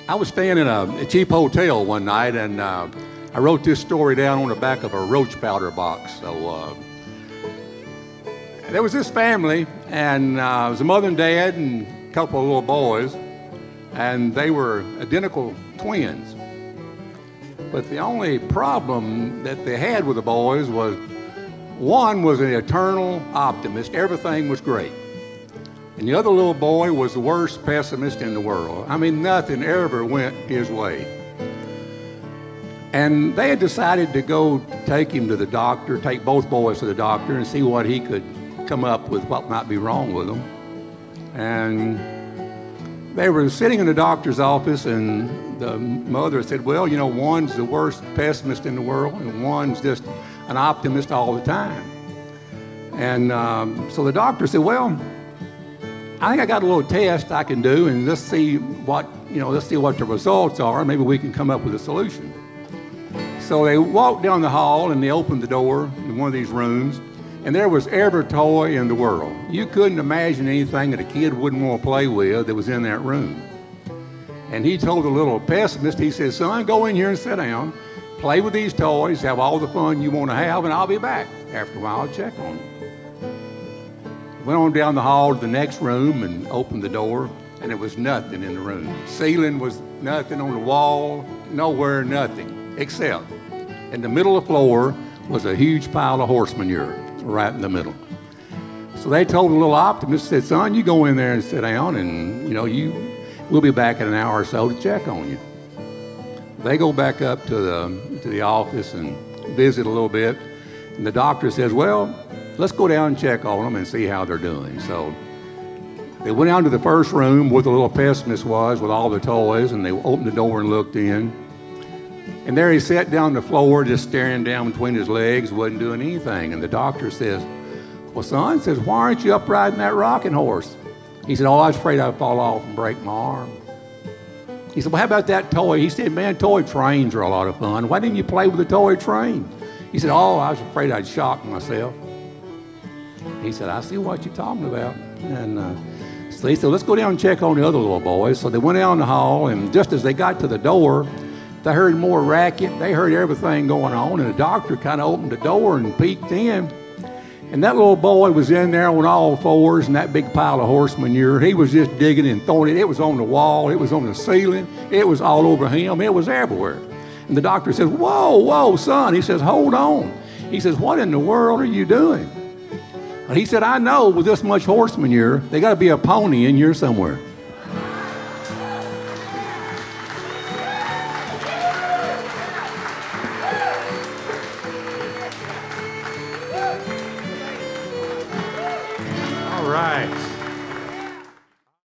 I was staying in a cheap hotel one night, and I wrote this story down on the back of a roach powder box. So there was this family, and it was a mother and dad and a couple of little boys, and they were identical twins. But the only problem that they had with the boys was one was an eternal optimist. Everything was great. And the other little boy was the worst pessimist in the world. I mean, nothing ever went his way. And they had decided to go take him to the doctor, take both boys to the doctor and see what he could come up with, what might be wrong with them. And they were sitting in the doctor's office, and the mother said, well, you know, one's the worst pessimist in the world, and one's just an optimist all the time. And so the doctor said, well, I think I got a little test I can do, and let's see what the results are. Maybe we can come up with a solution. So they walked down the hall, and they opened the door in one of these rooms, and there was every toy in the world. You couldn't imagine anything that a kid wouldn't want to play with that was in that room. And he told the little pessimist, he said, son, go in here and sit down, play with these toys, have all the fun you want to have, and I'll be back. After a while, I'll check on you. Went on down the hall to the next room and opened the door, and there was nothing in the room. Ceiling was nothing, on the wall, nowhere, nothing, except in the middle of the floor was a huge pile of horse manure right in the middle. So they told the little optimist, said, son, you go in there and sit down, and we'll be back in an hour or so to check on you. They go back up to the office and visit a little bit, and the doctor says, well, let's go down and check on them and see how they're doing. So they went down to the first room where the little pessimist was with all the toys, and they opened the door and looked in. And there he sat down on the floor, just staring down between his legs, wasn't doing anything. And the doctor says, well, son, says, why aren't you up riding that rocking horse? He said, oh, I was afraid I'd fall off and break my arm. He said, well, how about that toy? He said, man, toy trains are a lot of fun. Why didn't you play with a toy train? He said, oh, I was afraid I'd shock myself. He said, I see what you're talking about. And so he said, let's go down and check on the other little boys. So they went down the hall, and just as they got to the door, they heard more racket. They heard everything going on, and the doctor kind of opened the door and peeked in. And that little boy was in there on all fours in that big pile of horse manure. He was just digging and throwing it. It was on the wall. It was on the ceiling. It was all over him. It was everywhere. And the doctor says, whoa, son. He says, hold on. He says, what in the world are you doing? And he said, I know with this much horse manure, they got to be a pony in here somewhere. All right.